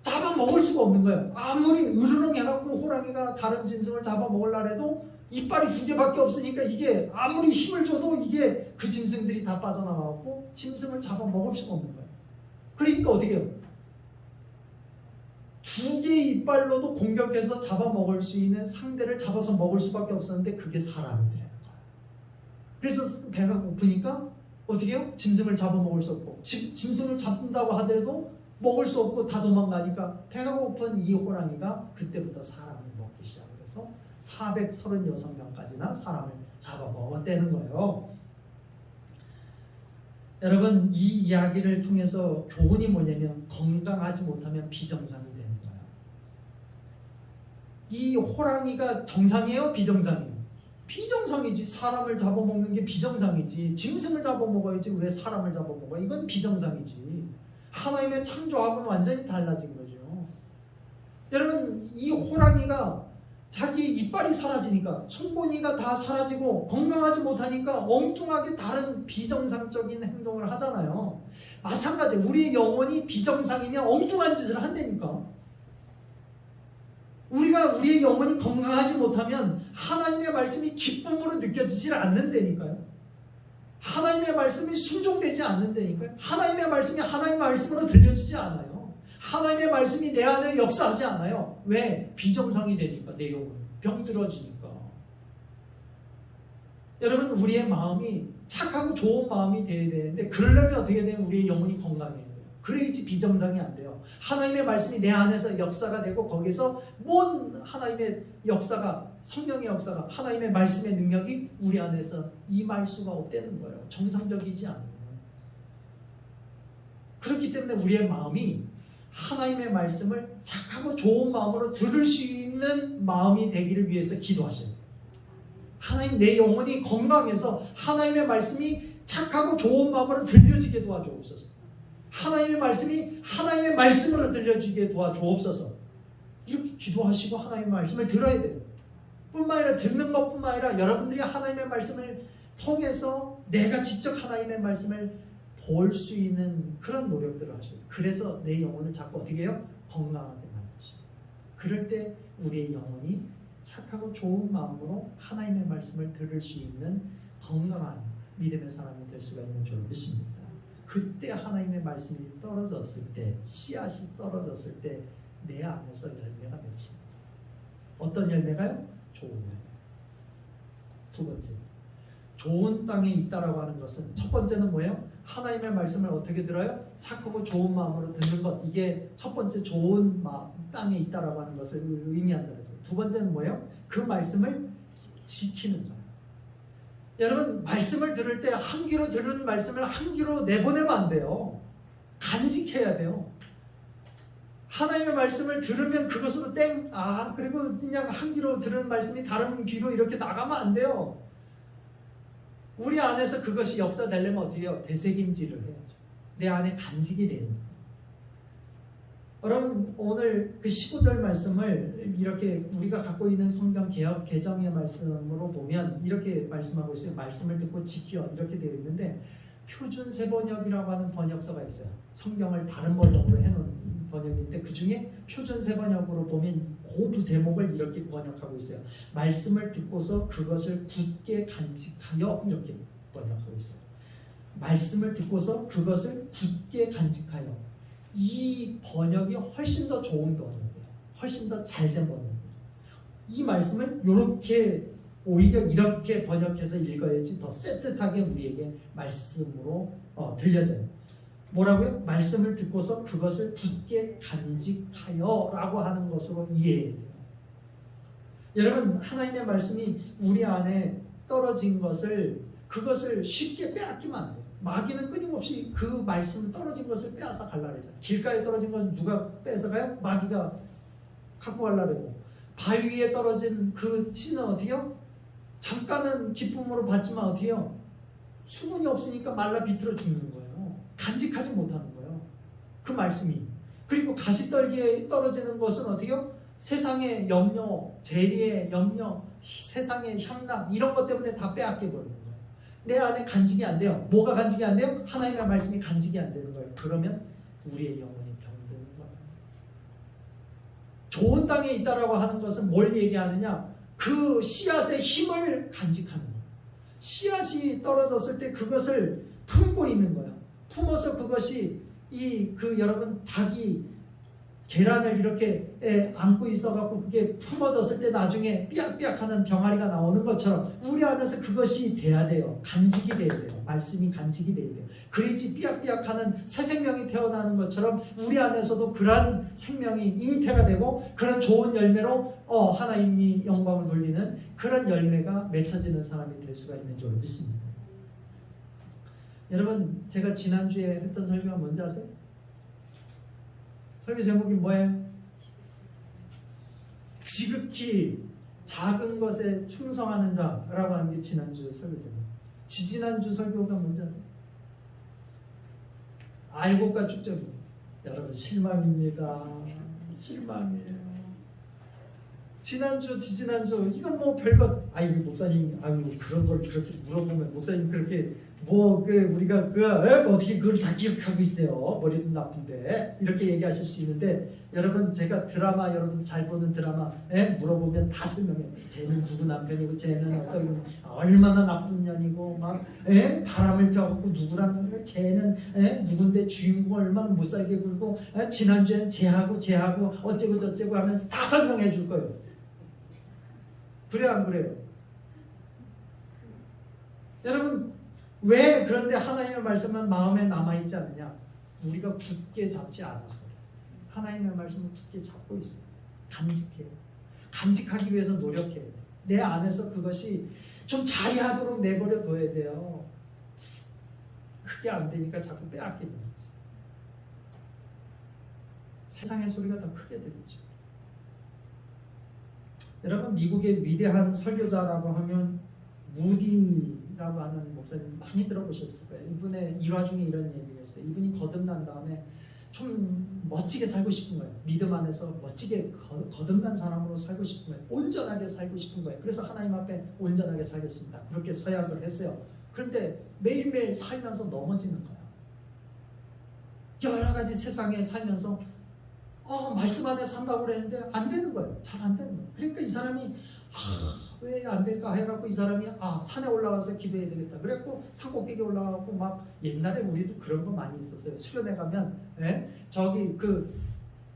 잡아먹을 수가 없는 거예요. 아무리 으르렁 해갖고 호랑이가 다른 짐승을 잡아먹으려 해도 이빨이 2개밖에 없으니까 이게 아무리 힘을 줘도 이게 그 짐승들이 다 빠져나가고 짐승을 잡아먹을 수가 없는 거예요. 그러니까 어떻게 해요? 두 개의 이빨로도 공격해서 잡아먹을 수 있는 상대를 잡아서 먹을 수밖에 없었는데 그게 사람이 되는 거예요. 그래서 배가 고프니까 어떻게 해요? 짐승을 잡아먹을 수 없고 짐승을 잡는다고 하더라도 먹을 수 없고 다 도망가니까 배가 고픈 이 호랑이가 그때부터 사람을 먹기 시작해서 436명까지나 사람을 잡아먹었다는 거예요. 여러분, 이 이야기를 통해서 교훈이 뭐냐면 건강하지 못하면 비정상이 되는 거예요. 이 호랑이가 정상이에요? 비정상이에요? 비정상이지. 사람을 잡아먹는 게 비정상이지. 짐승을 잡아먹어야지 왜 사람을 잡아먹어? 이건 비정상이지. 하나님의 창조하고는 완전히 달라진 거죠. 여러분, 이 호랑이가 자기 이빨이 사라지니까 손보니가 다 사라지고 건강하지 못하니까 엉뚱하게 다른 비정상적인 행동을 하잖아요. 마찬가지, 우리의 영혼이 비정상이면 엉뚱한 짓을 한다니까. 우리의 영혼이 건강하지 못하면 하나님의 말씀이 기쁨으로 느껴지질 않는다니까요. 하나님의 말씀이 순종되지 않는다니까요. 하나님의 말씀이 하나님의 말씀으로 들려지지 않아요. 하나님의 말씀이 내 안에 역사하지 않아요. 왜? 비정상이 되니까. 내 영혼 병들어지니까. 여러분, 우리의 마음이 착하고 좋은 마음이 돼야 되는데 그러려면 어떻게 돼요? 우리의 영혼이 건강해야 돼요. 그래야지 비정상이 안 돼요. 하나님의 말씀이 내 안에서 역사가 되고 거기서 뭔 하나님의 역사가, 성령의 역사가, 하나님의 말씀의 능력이 우리 안에서 임할 수가 없다는 거예요. 정상적이지 않아요. 그렇기 때문에 우리의 마음이 하나님의 말씀을 착하고 좋은 마음으로 들을 수 있는 마음이 되기를 위해서 기도하셔야 돼요. 하나님, 내 영혼이 건강해서 하나님의 말씀이 착하고 좋은 마음으로 들려지게 도와주옵소서. 하나님의 말씀이 하나님의 말씀으로 들려지게 도와주옵소서. 이렇게 기도하시고 하나님의 말씀을 들어야 돼요. 뿐만 아니라 듣는 것뿐만 아니라 여러분들이 하나님의 말씀을 통해서 내가 직접 하나님의 말씀을 볼 수 있는 그런 노력들을 하셔요. 그래서 내 영혼을 자꾸 어떻게 해요? 건강하게 만드셔요. 그럴 때 우리의 영혼이 착하고 좋은 마음으로 하나님의 말씀을 들을 수 있는 건강한 믿음의 사람이 될 수가 있는 줄 믿습니다. 그때 하나님의 말씀이 떨어졌을 때, 씨앗이 떨어졌을 때 내 안에서 열매가 맺힙니다. 어떤 열매가요? 좋은 열매. 두 번째, 좋은 땅에 있다라고 하는 것은 첫 번째는 뭐예요? 하나님의 말씀을 어떻게 들어요? 착하고 좋은 마음으로 듣는 것. 이게 첫 번째 좋은 땅에 있다라고 하는 것을 의미한다 그랬어요. 두 번째는 뭐예요? 그 말씀을 지키는 거예요. 여러분, 말씀을 들을 때 한 귀로 들은 말씀을 한 귀로 내보내면 안 돼요. 간직해야 돼요. 하나님의 말씀을 들으면 그것으로 그리고 그냥 한 귀로 들은 말씀이 다른 귀로 이렇게 나가면 안 돼요. 우리 안에서 그것이 역사되려면 어떻게 해요? 되새김질을 해야죠. 내 안에 간직이 되는 거예요. 여러분, 오늘 그 15절 말씀을 이렇게 우리가 갖고 있는 성경 개역 개정의 말씀으로 보면 이렇게 말씀하고 있어요. 말씀을 듣고 지켜, 이렇게 되어 있는데 표준 세번역이라고 하는 번역서가 있어요. 성경을 다른 번역으로 해놓은 번역인데 그 중에 표준 세번역으로 보면 그 대목을 이렇게 번역하고 있어요. 말씀을 듣고서 그것을 굳게 간직하여, 이렇게 번역하고 있어요. 말씀을 듣고서 그것을 굳게 간직하여. 이 번역이 훨씬 더 좋은 번역이에요. 훨씬 더 잘된 번역이에요. 이 말씀을 이렇게, 오히려 이렇게 번역해서 읽어야지 더 쎄뜻하게 우리에게 말씀으로 들려져요. 뭐라고요? 말씀을 듣고서 그것을 굳게 간직하여 라고 하는 것으로 이해해야 돼요. 여러분, 하나님의 말씀이 우리 안에 떨어진 그것을 쉽게 빼앗기면 안 돼요. 마귀는 끊임없이 그 말씀 떨어진 것을 빼앗아 가려고 하죠. 길가에 떨어진 것을 누가 뺏어가요? 마귀가 갖고 가려고 하고, 바위 위에 떨어진 그 씨는 어떻게요? 잠깐은 기쁨으로 받지만 어떻게요? 수분이 없으니까 말라 비틀어 죽는 거예요. 간직하지 못하는 거예요. 그 말씀이. 그리고 가시떨기에 떨어지는 것은 어떻게요? 세상의 염려, 재리의 염려, 세상의 향락, 이런 것 때문에 다 빼앗겨 버리는 거예요. 내 안에 간직이 안 돼요. 뭐가 간직이 안 돼요? 하나님의 말씀이 간직이 안 되는 거예요. 그러면 우리의 영혼이 병드는 거예요. 좋은 땅에 있다라고 하는 것은 뭘 얘기하느냐? 그 씨앗의 힘을 간직하는 거예요. 씨앗이 떨어졌을 때 그것을 품고 있는 거예요. 품어서 그것이 여러분 닭이 계란을 이렇게 안고 있어갖고 그게 품어졌을 때 나중에 삐약삐약하는 병아리가 나오는 것처럼 우리 안에서 그것이 돼야 돼요. 간직이 돼야 돼요. 말씀이 간직이 돼야 돼요. 그래야지 삐약삐약하는 새 생명이 태어나는 것처럼 우리 안에서도 그러한 생명이 잉태가 되고 그런 좋은 열매로 하나님이 영광을 돌리는 그런 열매가 맺혀지는 사람이 될 수가 있는 줄 믿습니다. 여러분, 제가 지난주에 했던 설교가 뭔지 아세요? 설교 제목이 뭐예요? 지극히 작은 것에 충성하는 자라고 하는 게 지난주 설교 제목. 지지난주 설교가 뭔지 아세요? 알곡과 축적입니다. 여러분, 실망입니다. 실망이에요. 지난주, 지지난주 이건 뭐 별것. 아이고 목사님, 아이고 그런 걸 그렇게 물어보면 목사님 그렇게 우리가 어떻게 그걸 다 기억하고 있어요? 머리도 나쁜데 이렇게 얘기하실 수 있는데 여러분 제가 드라마 여러분 잘 보는 드라마 물어보면 다 설명해요. 쟤는 누구 남편이고 쟤는 어떤 얼마나 나쁜 년이고 막 바람을 펴갖고 누구랑 쟤는 누군데 주인공 얼마나 못살게 굴고 지난주엔 쟤하고 어째고 저째고 하면서 다 설명해 줄 거예요. 그래 안 그래요? 여러분 왜 그런데 하나님의 말씀은 마음에 남아있지 않느냐? 우리가 굳게 잡지 않아서 하나님의 말씀을 굳게 잡고 있어요. 간직해요. 간직하기 위해서 노력해요. 내 안에서 그것이 좀 자리하도록 내버려 둬야 돼요. 그게 안 되니까 자꾸 빼앗기는 거지. 세상의 소리가 더 크게 들리죠. 여러분 미국의 위대한 설교자라고 하면 무디라고 하는 목사님 많이 들어보셨을 거예요. 이분의 일화 중에 이런 얘기가 있어요. 이분이 거듭난 다음에 좀 멋지게 살고 싶은 거예요. 믿음 안에서 멋지게 거듭난 사람으로 살고 싶은 거예요. 온전하게 살고 싶은 거예요. 그래서 하나님 앞에 온전하게 살겠습니다. 그렇게 서약을 했어요. 그런데 매일매일 살면서 넘어지는 거예요. 여러 가지 세상에 살면서 말씀 안에 산다고 그랬는데 안 되는 거예요. 잘 안 되는 거예요. 그러니까 이 사람이 왜 안 될까 해갖고 이 사람이 산에 올라가서 기도해야 되겠다. 그래갖고 산 꼭대기 올라가고 막 옛날에 우리도 그런 거 많이 있었어요. 수련회 가면 저기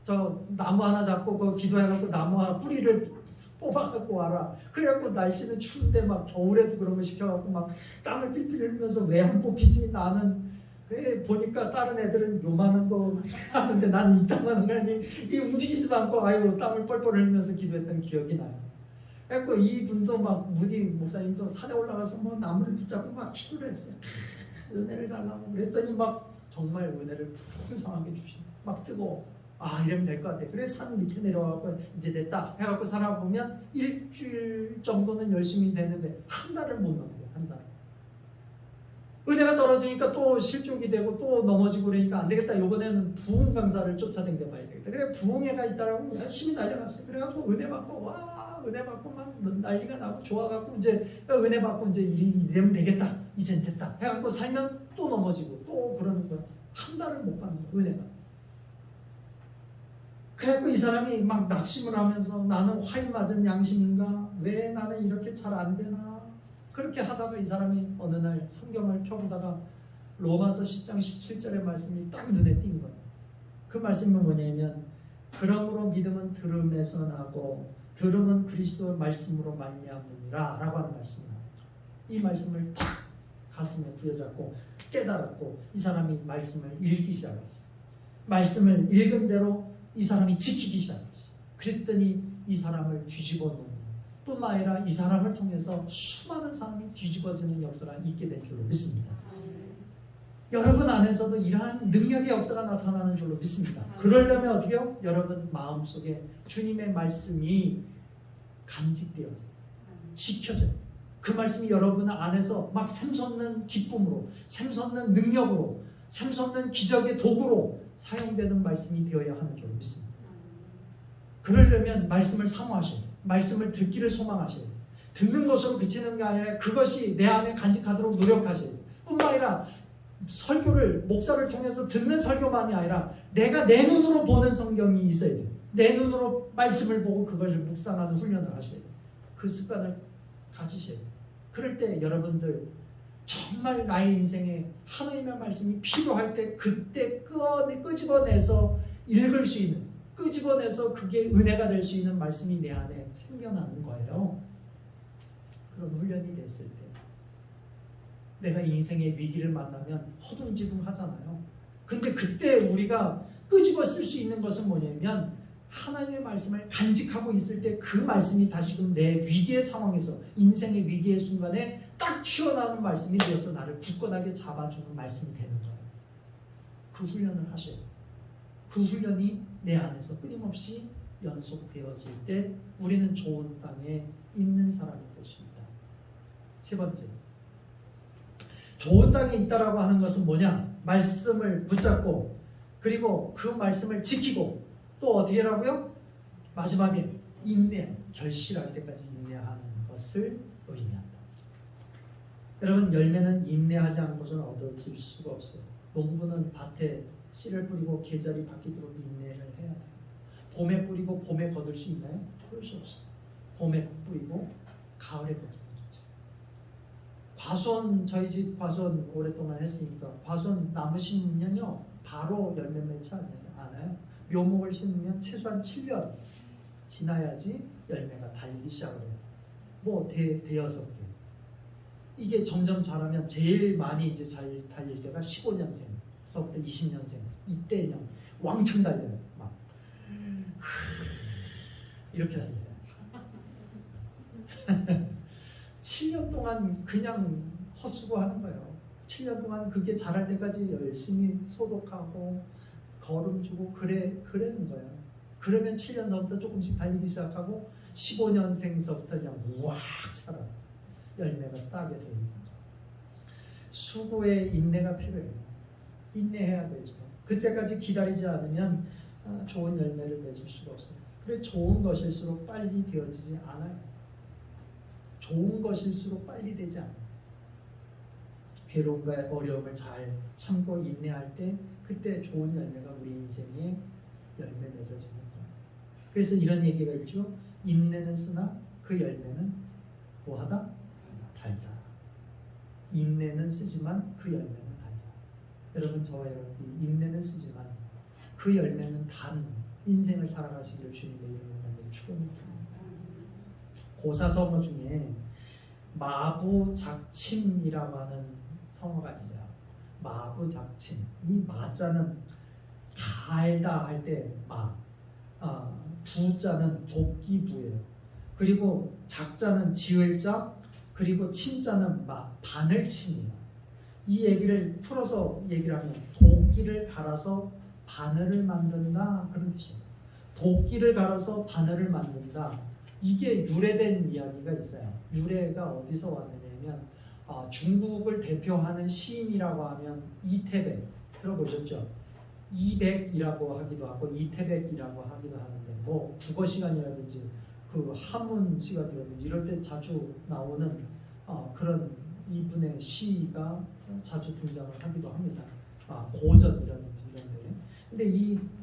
저 나무 하나 잡고 그 기도해갖고 나무 하나 뿌리를 뽑아갖고 와라. 그래갖고 날씨는 추운데 막 겨울에도 그런 거 시켜갖고 막 땀을 삐삐 흘리면서 왜 안 뽑히지? 나는 보니까 다른 애들은 요만한 거 하는데 나는 이따만한 거 아니 이 움직이지도 않고 아이고 땀을 뻘뻘 흘리면서 기도했던 기억이 나요. 그래서 이분도 막 무디 목사님도 산에 올라가서 뭐 나무를 붙잡고 막 기도를 했어요. 은혜를 달라고 그랬더니 막 정말 은혜를 풍성하게 주시네. 막 뜨고 이러면 될 것 같아. 그래서 산 밑에 내려가고 이제 됐다 해갖고 살아보면 일주일 정도는 열심히 되는데 한 달을 못 넘겨요. 한 달. 은혜가 떨어지니까 또 실족이 되고 또 넘어지고 그러니까 안 되겠다. 이번에는 부흥 강사를 쫓아다녀 봐야 되겠다. 그래 부흥회가 있다라고 열심히 달려갔어요. 그래갖고 은혜 받고 은혜 받고 막 난리가 나고 좋아갖고 이제 은혜 받고 이제 이러면 되겠다. 이젠 됐다. 해갖고 살면 또 넘어지고 또 그러는 거야. 한 달을 못 받는 거야. 은혜가. 그래갖고 이 사람이 막 낙심을 하면서 나는 화인 맞은 양심인가? 왜 나는 이렇게 잘 안 되나? 그렇게 하다가 이 사람이 어느 날 성경을 펴보다가 로마서 10장 17절의 말씀이 딱 눈에 띈 거예요. 그 말씀은 뭐냐면 그러므로 믿음은 들음에서 나고 들음은 그리스도의 말씀으로 말미암느니라 라고 하는 말씀이에요. 이 말씀을 딱 가슴에 부여잡고 깨달았고 이 사람이 말씀을 읽기 시작했어요. 말씀을 읽은 대로 이 사람이 지키기 시작했어요. 그랬더니 이 사람을 뒤집어 놓는 뿐만 아니라 이 사람을 통해서 수많은 사람이 뒤집어지는 역사가 있게 된 줄로 믿습니다. 여러분 안에서도 이러한 능력의 역사가 나타나는 줄로 믿습니다. 그러려면 어떻게 해요? 여러분 마음속에 주님의 말씀이 간직되어져요. 지켜져요. 그 말씀이 여러분 안에서 막 샘솟는 기쁨으로, 샘솟는 능력으로, 샘솟는 기적의 도구로 사용되는 말씀이 되어야 하는 줄로 믿습니다. 그러려면 말씀을 사모하셔야 돼요. 말씀을 듣기를 소망하셔야 돼요. 듣는 것으로 그치는 게 아니라 그것이 내 안에 간직하도록 노력하셔야 돼요. 뿐만 아니라 설교를 목사를 통해서 듣는 설교만이 아니라 내가 내 눈으로 보는 성경이 있어야 돼요. 내 눈으로 말씀을 보고 그것을 묵상하는 훈련을 하셔야 돼요. 그 습관을 가지셔야 돼요. 그럴 때 여러분들 정말 나의 인생에 하나님의 말씀이 필요할 때 그때 끄집어내서 읽을 수 있는, 끄집어내서 그게 은혜가 될 수 있는 말씀이 내 안에 생겨나는 거예요. 그런 훈련이 됐을 때 내가 인생의 위기를 만나면 허둥지둥 하잖아요. 근데 그때 우리가 끄집어 쓸 수 있는 것은 뭐냐면 하나님의 말씀을 간직하고 있을 때 그 말씀이 다시금 내 위기의 상황에서, 인생의 위기의 순간에 딱 튀어나오는 말씀이 되어서 나를 굳건하게 잡아주는 말씀이 되는 거예요. 그 훈련을 하셔야 돼요. 그 훈련이 내 안에서 끊임없이 연속되어질 때 우리는 좋은 땅에 있는 사람이 되십니다. 세 번째, 좋은 땅에 있다라고 하는 것은 뭐냐? 말씀을 붙잡고 그리고 그 말씀을 지키고 또 어떻게 하라고요? 마지막에 인내, 결실할 때까지 인내하는 것을 의미한다. 여러분, 열매는 인내하지 않고서는 얻어질 수가 없어요. 농부는 밭에 씨를 뿌리고 계절이 바뀌도록 인내를 해야 돼요. 봄에 뿌리고 봄에 거둘 수 있나요? 그럴 수 없어요. 봄에 뿌리고 가을에 거두는 거죠. 과수원, 저희 집 과수원 오랫동안 했으니까 과수원 나무 심으면요 바로 열매 맺지 않아요. 묘목을 심으면 최소한 7년 지나야지 열매가 달리기 시작을 해요. 뭐 대여섯 개. 이게 점점 자라면 제일 많이 이제 잘 달릴 때가 15년생서부터 20년생. 이때는 왕창 달려요. 막 이렇게 달려요. 7년 동안 그냥 헛수고하는 거예요. 7년 동안 그게 자랄 때까지 열심히 소독하고 거름 주고 그러는 거예요. 그러면 7년서부터 조금씩 달리기 시작하고 15년생서부터 그냥 우악 자라 열매가 따게 됩니다. 수고의 인내가 필요해요. 인내해야 되죠. 그때까지 기다리지 않으면 좋은 열매를 맺을 수가 없어요. 그래 좋은 것일수록 빨리 되어지지 않아요. 좋은 것일수록 빨리 되지 않아요. 괴로움과 어려움을 잘 참고 인내할 때 그때 좋은 열매가 우리 인생에 열매 맺어지는 거예요. 그래서 이런 얘기가 있죠. 인내는 쓰나 그 열매는 뭐하다? 달다. 인내는 쓰지만 그 열매는 달다. 여러분 저와 여러분이 인내는 쓰지만 그 열매는 단 인생을 살아가시기를 주님의 이름으로 간절히 축원합니다. 고사성어 중에 마부작침이라고 하는 성어가 있어요. 마부작침. 이 마자는 달다 할 때 마, 부자는 도끼부예요. 그리고 작자는 지을자, 그리고 침자는 바늘침이에요. 이 얘기를 풀어서 얘기를 하면 도끼를 갈아서 바늘을 만든다 그런 뜻이에요. 도끼를 갈아서 바늘을 만든다. 이게 유래된 이야기가 있어요. 유래가 어디서 왔느냐면 중국을 대표하는 시인이라고 하면 이태백 들어보셨죠? 이백이라고 하기도 하고 이태백이라고 하기도 하는데 뭐 국어 시간이라든지 그 한문 시간이라든지 이럴 때 자주 나오는 그런 이분의 시가 자주 등장을 하기도 합니다. 고전이라든지 이런데. 근데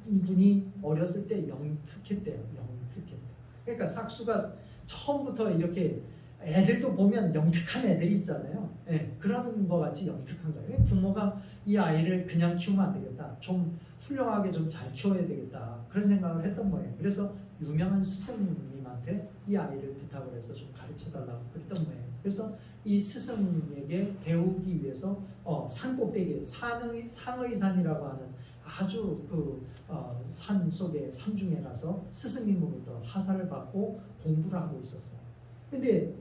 이분이 어렸을 때 영특했대요. 영특했대. 그러니까 싹수가 처음부터 이렇게 애들도 보면 영특한 애들이 있잖아요. 네, 그런 거 같이 영특한 거예요. 부모가 이 아이를 그냥 키우면 안 되겠다. 좀 훌륭하게 좀 잘 키워야 되겠다. 그런 생각을 했던 거예요. 그래서 유명한 스승님한테 이 아이를 부탁을 해서 좀 가르쳐달라고 그랬던 거예요. 그래서 이 스승에게 배우기 위해서 산 꼭대기에 상의산이라고 하는 아주 산 속에 산중에 가서 스승님으로부터 하사를 받고 공부를 하고 있었어요. 근데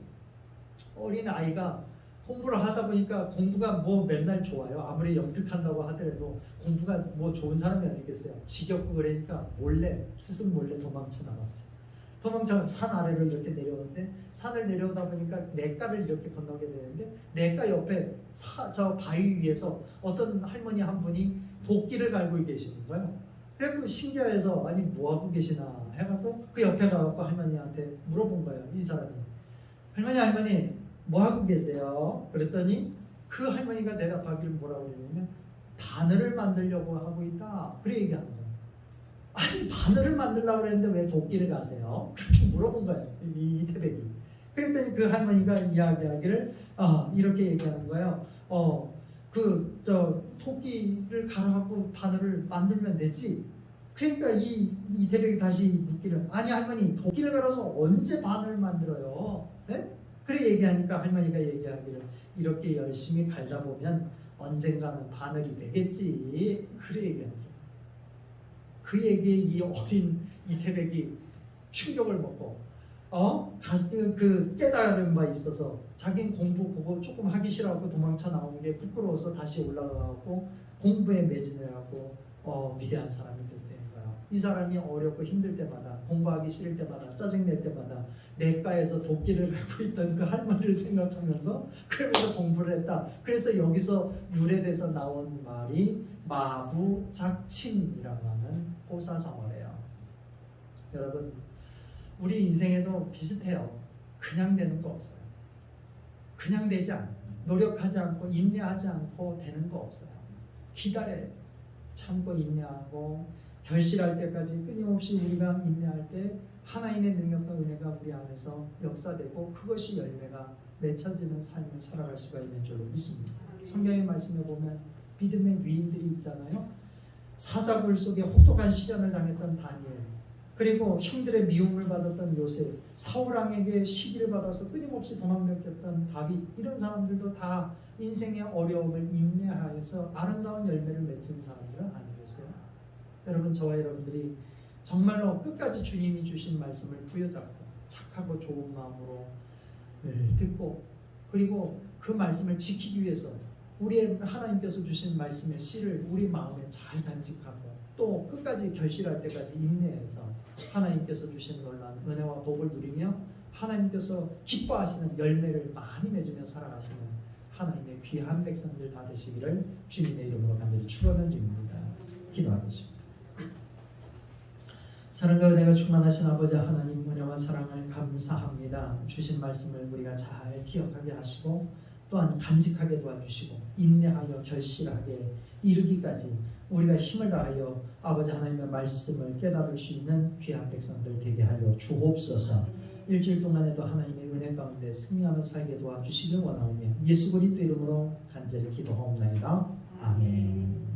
어린 아이가 공부를 하다 보니까 공부가 뭐 맨날 좋아요. 아무리 영특한다고 하더라도 공부가 뭐 좋은 사람이 아니겠어요. 지겹고 그러니까 스승 몰래 도망쳐 나갔어요. 도망쳐 산 아래를 이렇게 내려오는데 산을 내려오다 보니까 냇가를 이렇게 건너게 되는데 냇가 옆에 저 바위 위에서 어떤 할머니 한 분이 도끼를 갈고 계시는 거예요. 그래서 신기해서 아니 뭐하고 계시나 해갖고 그 옆에 가갖고 할머니한테 물어본 거예요. 이 사람이. 할머니 뭐하고 계세요? 그랬더니 그 할머니가 대답하기를 뭐라고 그러냐면 바늘을 만들려고 하고 있다. 그래 얘기하는 거예요. 아니 바늘을 만들려고 그랬는데 왜 도끼를 가세요? 그렇게 물어본 거예요. 이태백이. 그랬더니 그 할머니가 이야기하기를 이렇게 얘기하는 거예요. 토끼를 갈아갖고 바늘을 만들면 되지. 그러니까 이 대백이 다시 묻기를, 아니 할머니, 토끼를 갈아서 언제 바늘을 만들어요? 네? 그래 얘기하니까 할머니가 얘기하기를, 이렇게 열심히 갈다 보면 언젠가는 바늘이 되겠지. 그래 얘기하는 거예요. 그 얘기에 이 어린 이태백이 충격을 먹고 그 깨달은 바 있어서 자기는 공부 그거 조금 하기 싫어하고 도망쳐 나온 게 부끄러워서 다시 올라가고 공부에 매진을 하고 위대한 사람이 됐다는 거야. 이 사람이 어렵고 힘들 때마다, 공부하기 싫을 때마다, 짜증낼 때마다 내과에서 도끼를 갖고 있던 그 할머니를 생각하면서 그러면서 공부를 했다. 그래서 여기서 유래돼서 나온 말이 마부작침이라고 하는 호사성어래요. 여러분, 우리 인생에도 비슷해요. 그냥 되는 거 없어요. 그냥 되지 않아요. 노력하지 않고 인내하지 않고 되는 거 없어요. 기다려야 돼요. 참고 인내하고 결실할 때까지 끊임없이 우리가 인내할 때 하나님의 능력과 은혜가 우리 안에서 역사되고 그것이 열매가 맺혀지는 삶을 살아갈 수가 있는 줄로 믿습니다. 성경의 말씀에 보면 믿음의 위인들이 있잖아요. 사자굴 속에 혹독한 시련을 당했던 다니엘, 그리고 형들의 미움을 받았던 요셉, 사울왕에게 시기를 받아서 끊임없이 도망다녔던 다윗, 이런 사람들도 다 인생의 어려움을 인내하여서 아름다운 열매를 맺은 사람들은 아니겠어요? 여러분, 저와 여러분들이 정말로 끝까지 주님이 주신 말씀을 부여잡고 착하고 좋은 마음으로 늘 듣고, 그리고 그 말씀을 지키기 위해서 우리의 하나님께서 주신 말씀의 씨를 우리 마음에 잘 간직하고 또 끝까지 결실할 때까지 인내해서 하나님께서 주신 놀라운 은혜와 복을 누리며 하나님께서 기뻐하시는 열매를 많이 맺으며 살아가시는 하나님의 귀한 백성들 다 되시기를 주님의 이름으로 간절히 축원을 드립니다. 기도하겠습니다. 사랑과 은혜가 충만하신 아버지 하나님, 은혜와 사랑을 감사합니다. 주신 말씀을 우리가 잘 기억하게 하시고 또한 간직하게 도와주시고 인내하여 결실하게 이르기까지 우리가 힘을 다하여 아버지 하나님의 말씀을 깨달을 수 있는 귀한 백성들 되게 하여 주옵소서. 일주일 동안에도 하나님의 은혜 가운데 승리하며 살게 도와주시길 원하오며 예수 그리스도 이름으로 간절히 기도하옵나이다. 아멘.